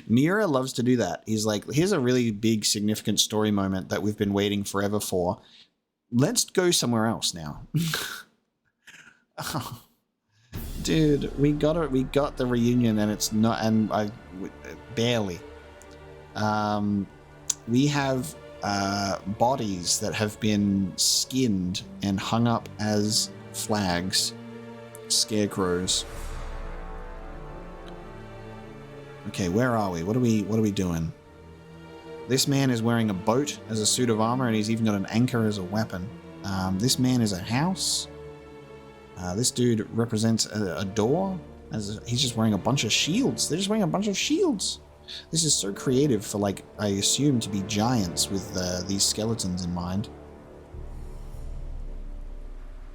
Miura loves to do that. He's like, here's a really big, significant story moment that we've been waiting forever for. Let's go somewhere else now. Oh, dude, we got the reunion, and it's not... And barely. We have bodies that have been skinned and hung up as flags. Scarecrows. Okay, where are we? What are we doing? This man is wearing a boat as a suit of armor, and he's even got an anchor as a weapon. This man is a house. This dude represents a door. He's just wearing a bunch of shields. They're just wearing a bunch of shields. This is so creative for, like, I assume to be giants with these skeletons in mind.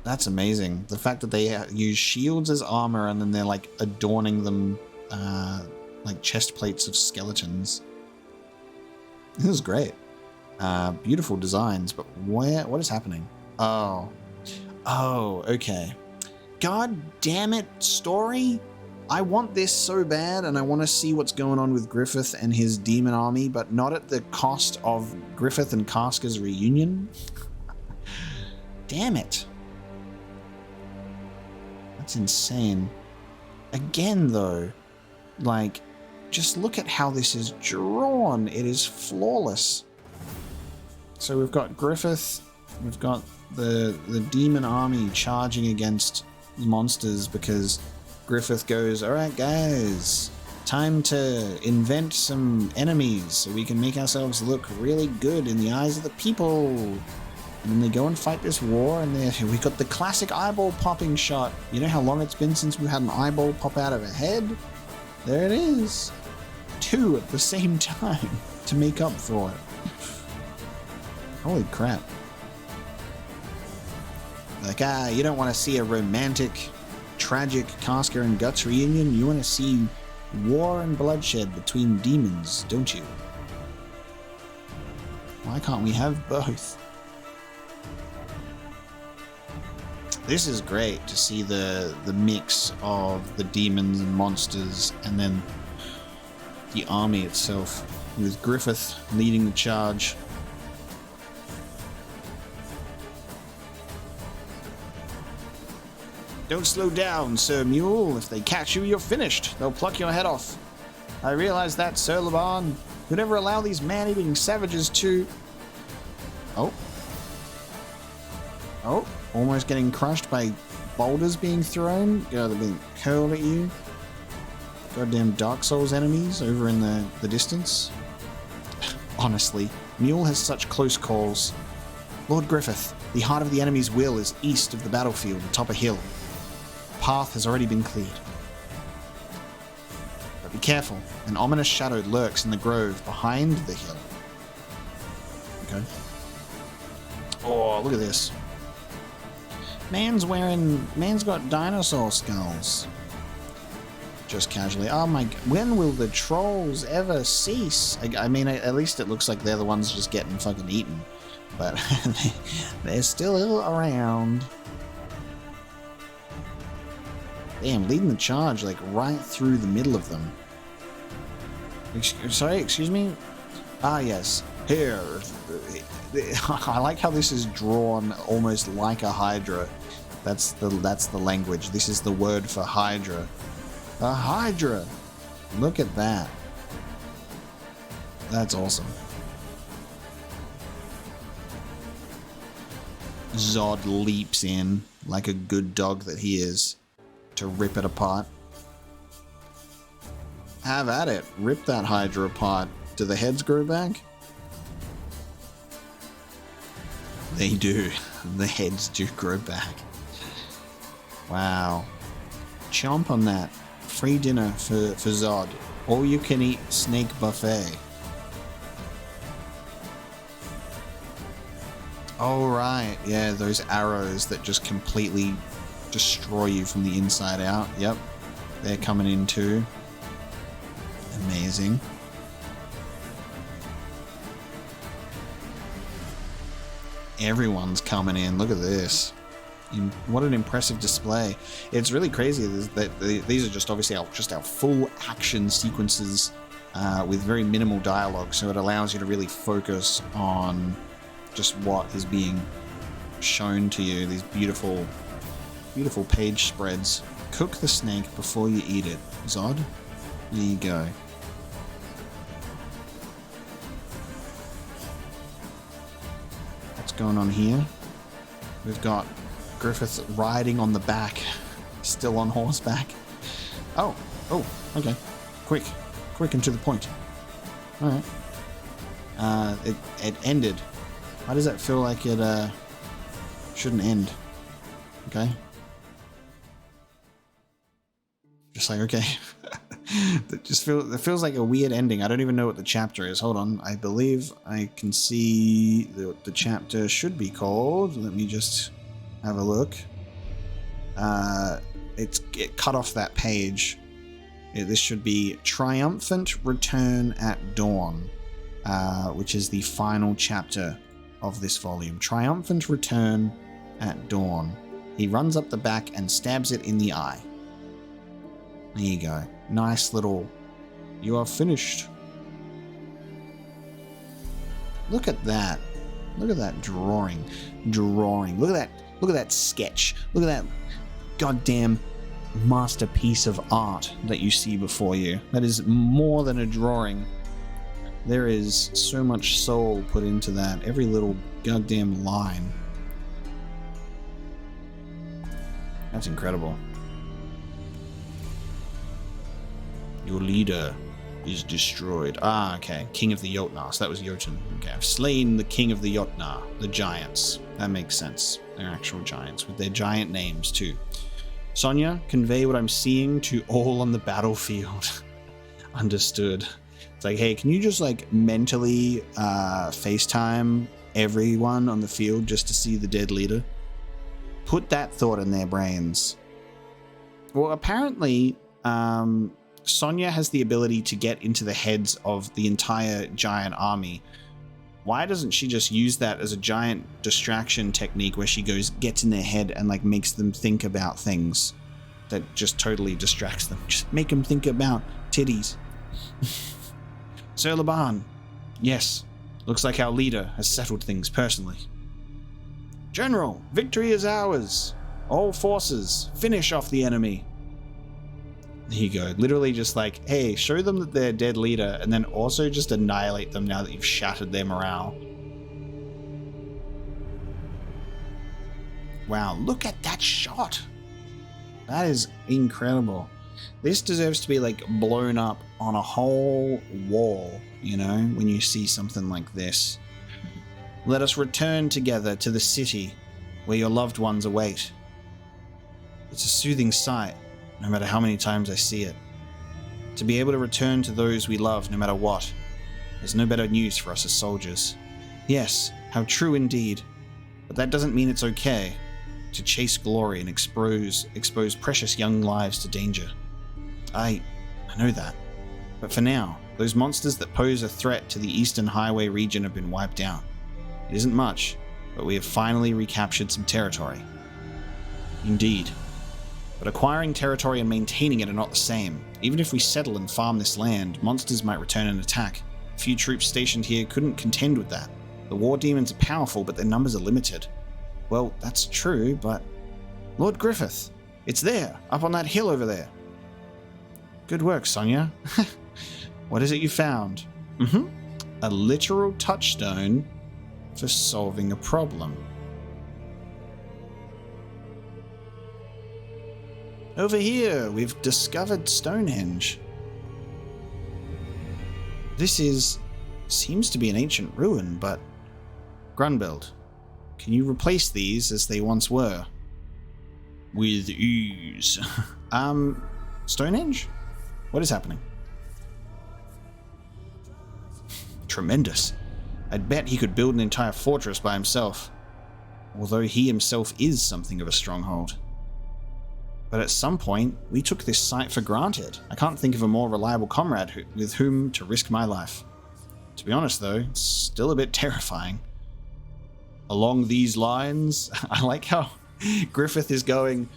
That's amazing. The fact that they use shields as armor and then they're like adorning them like chest plates of skeletons. This is great. Beautiful designs, but what is happening? Oh, okay. God damn it, story. I want this so bad, and I want to see what's going on with Griffith and his demon army, but not at the cost of Griffith and Casca's reunion. Damn it. That's insane. Again, though, like, just look at how this is drawn. It is flawless. So we've got Griffith, we've got the demon army charging against monsters because Griffith goes, all right, guys, time to invent some enemies so we can make ourselves look really good in the eyes of the people. And then they go and fight this war, and we got the classic eyeball popping shot. You know how long it's been since we had an eyeball pop out of a head? There it is. 2 at the same time to make up for it. Holy crap. Like, you don't want to see a romantic, tragic Casca and Guts reunion. You want to see war and bloodshed between demons, don't you? Why can't we have both? This is great to see the mix of the demons and monsters, and then the army itself, with Griffith leading the charge. Don't slow down, Sir Mule. If they catch you, you're finished. They'll pluck your head off. I realize that, Sir Laban. You'd never allow these man-eating savages to... Oh. Oh. Almost getting crushed by boulders being thrown. They're being hurled at you. Goddamn Dark Souls enemies over in the distance. Honestly, Mule has such close calls. Lord Griffith, the heart of the enemy's will is east of the battlefield atop a hill. The path has already been cleared. But be careful, an ominous shadow lurks in the grove behind the hill. Okay. Oh, look at this. Man's got dinosaur skulls. Just casually. Oh my, when will the trolls ever cease? I mean, at least it looks like they're the ones just getting fucking eaten. But they're still around. Damn, leading the charge, like, right through the middle of them. Sorry, excuse me? Ah, yes. Here. I like how this is drawn almost like a Hydra. That's the language. This is the word for Hydra. A Hydra! Look at that. That's awesome. Zod leaps in, like a good dog that he is, to rip it apart. Have at it. Rip that Hydra apart. Do the heads grow back? They do. The heads do grow back. Wow. Chomp on that. Free dinner for Zod. All you can eat snake buffet. Oh, right. Yeah, those arrows that just completely destroy you from the inside out. Yep. They're coming in too. Amazing. Everyone's coming in. Look at this. What an impressive display. It's really crazy that these are just obviously our full action sequences with very minimal dialogue, so it allows you to really focus on just what is being shown to you. These beautiful page spreads. Cook the snake before you eat it. Zod, there you go. What's going on here? We've got Griffith riding on the back, still on horseback. Oh, okay. Quick and to the point. All right. It ended. Why does that feel like it shouldn't end? Okay. Just like, okay. It feels like a weird ending. I don't even know what the chapter is. Hold on. I believe I can see the chapter should be called. Let me just have a look. It cut off that page. This should be Triumphant Return at Dawn, which is the final chapter of this volume. Triumphant Return at Dawn. He runs up the back and stabs it in the eye. There you go. Nice little... You are finished. Look at that. Look at that drawing. Look at that sketch. Look at that goddamn masterpiece of art that you see before you. That is more than a drawing. There is so much soul put into that. Every little goddamn line. That's incredible. Your leader is destroyed. Ah, okay. King of the Jotnar. So that was Jotun. Okay, I've slain the king of the Jotnar. The giants. That makes sense. They're actual giants with their giant names too. Sonya, convey what I'm seeing to all on the battlefield. Understood. It's like, hey, can you just like mentally FaceTime everyone on the field just to see the dead leader? Put that thought in their brains. Well, apparently, Sonya has the ability to get into the heads of the entire giant army. Why doesn't she just use that as a giant distraction technique where she gets in their head and like makes them think about things that just totally distracts them? Just make them think about titties. Sir Laban. Yes. Looks like our leader has settled things personally. General, victory is ours. All forces, finish off the enemy. There you go. Literally just like, hey, show them that they're dead leader and then also just annihilate them now that you've shattered their morale. Wow, look at that shot. That is incredible. This deserves to be like blown up on a whole wall, you know, when you see something like this. Let us return together to the city where your loved ones await. It's a soothing sight, no matter how many times I see it. To be able to return to those we love no matter what. There's no better news for us as soldiers. Yes, how true indeed. But that doesn't mean it's okay to chase glory and expose precious young lives to danger. I know that. But for now, those monsters that pose a threat to the Eastern Highway region have been wiped out. It isn't much, but we have finally recaptured some territory. Indeed. But acquiring territory and maintaining it are not the same. Even if we settle and farm this land, monsters might return and attack. A few troops stationed here couldn't contend with that. The war demons are powerful, but their numbers are limited. Well, that's true, but... Lord Griffith! It's there, up on that hill over there. Good work, Sonia. What is it you found? A literal touchstone for solving a problem. Over here, we've discovered Stonehenge. This seems to be an ancient ruin, but... Grunbild, can you replace these as they once were? With ease. Stonehenge? What is happening? Tremendous. I'd bet he could build an entire fortress by himself. Although he himself is something of a stronghold. But at some point, we took this site for granted. I can't think of a more reliable comrade with whom to risk my life. To be honest though, it's still a bit terrifying. Along these lines, I like how Griffith is going,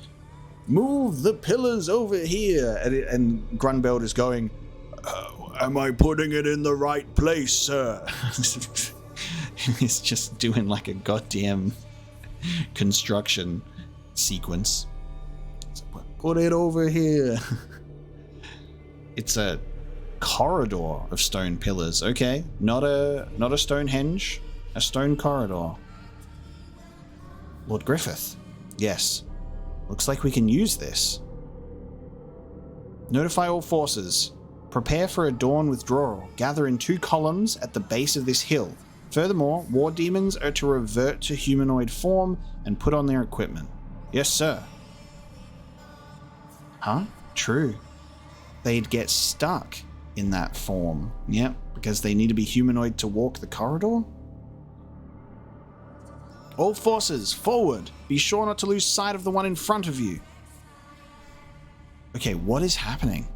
move the pillars over here, and Grunbild is going, am I putting it in the right place, sir? He's just doing like a goddamn construction sequence. Put it over here. It's a corridor of stone pillars. Okay, not a Stonehenge, a stone corridor. Lord Griffith. Yes. Looks like we can use this. Notify all forces. Prepare for a dawn withdrawal. Gather in 2 columns at the base of this hill. Furthermore, war demons are to revert to humanoid form and put on their equipment. Yes, sir. Huh? True. They'd get stuck in that form. Yep, because they need to be humanoid to walk the corridor? All forces, forward! Be sure not to lose sight of the one in front of you. Okay, what is happening?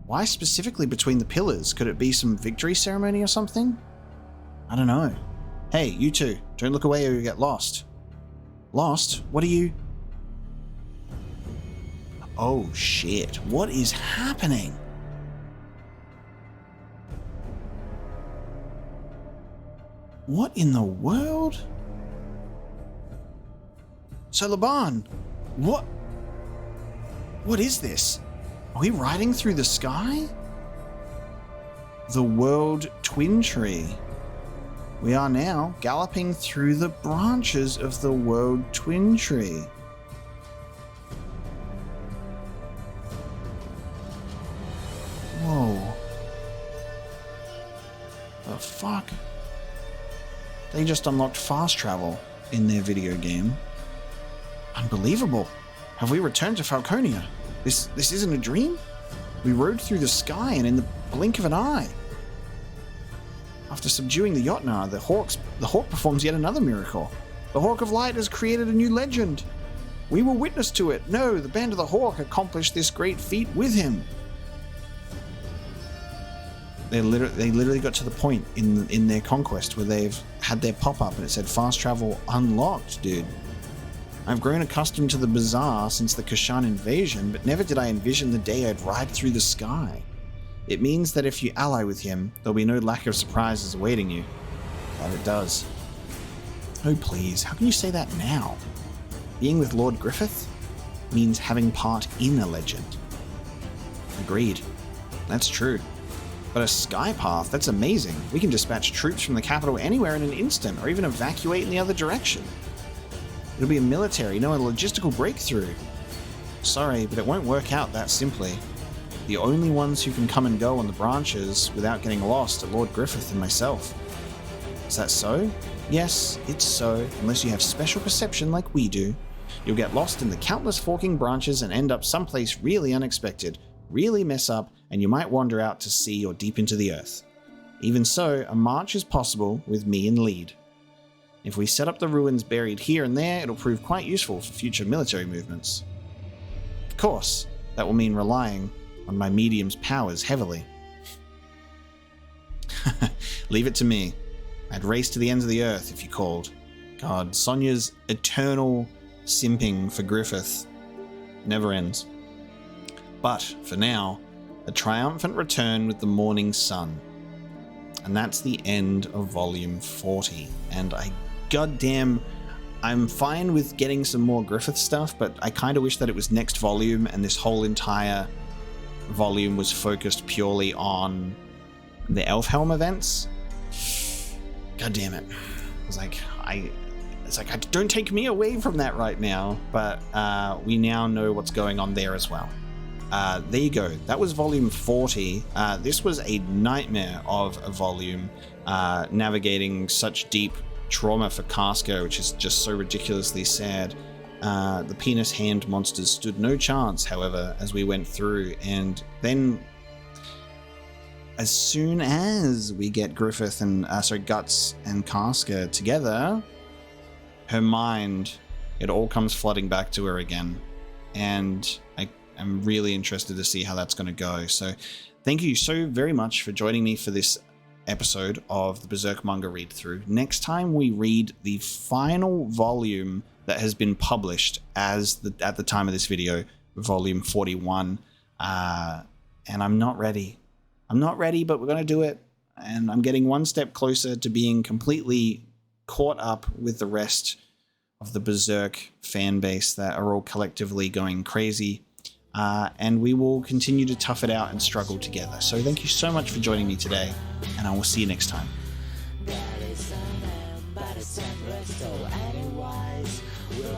Why specifically between the pillars? Could it be some victory ceremony or something? I don't know. Hey, you two, don't look away or you'll get lost. Lost? What are you... Oh shit, what is happening? What in the world? So Laban, what is this? Are we riding through the sky? The World Twin Tree. We are now galloping through the branches of the World Twin Tree. Whoa. The fuck? They just unlocked fast travel in their video game. Unbelievable. Have we returned to Falconia? This isn't a dream? We rode through the sky and in the blink of an eye. After subduing the Jotnar, the Hawk performs yet another miracle. The Hawk of Light has created a new legend. We were witness to it. No, the band of the Hawk accomplished this great feat with him. They literally got to the point in their conquest where they've had their pop-up and it said fast travel unlocked, dude. I've grown accustomed to the bizarre since the Kashan invasion, but never did I envision the day I'd ride through the sky. It means that if you ally with him, there'll be no lack of surprises awaiting you. That it does. Oh please, how can you say that now? Being with Lord Griffith means having part in a legend. Agreed. That's true. But a sky path, that's amazing. We can dispatch troops from the capital anywhere in an instant, or even evacuate in the other direction. It'll be a military, no, a logistical breakthrough. Sorry, but it won't work out that simply. The only ones who can come and go on the branches without getting lost are Lord Griffith and myself. Is that so? Yes, it's so, unless you have special perception like we do. You'll get lost in the countless forking branches and end up someplace really unexpected, really mess up, and you might wander out to sea or deep into the earth. Even so, a march is possible with me in lead. If we set up the ruins buried here and there, it'll prove quite useful for future military movements. Of course, that will mean relying on my medium's powers heavily. Leave it to me. I'd race to the ends of the earth if you called. God, Sonia's eternal simping for Griffith never ends. But, for now, a triumphant return with the morning sun. And that's the end of volume 40. And I'm fine with getting some more Griffith stuff, but I kind of wish that it was next volume and this whole entire volume was focused purely on the Elfhelm events. God damn it. It's like, don't take me away from that right now, but we now know what's going on there as well. There you go. That was volume 40. This was a nightmare of a volume, navigating such deep trauma for Casca, which is just so ridiculously sad. The penis hand monsters stood no chance, however, as we went through, and then as soon as we get Griffith and Guts and Casca together, her mind, it all comes flooding back to her again, and I'm really interested to see how that's going to go. So thank you so very much for joining me for this episode of the Berserk manga read through. Next time we read the final volume that has been published at the time of this video, volume 41, and I'm not ready, but we're going to do it, and I'm getting one step closer to being completely caught up with the rest of the Berserk fan base that are all collectively going crazy. And we will continue to tough it out and struggle together. So thank you so much for joining me today, and I will see you next time. There is a man, but it's so otherwise we'll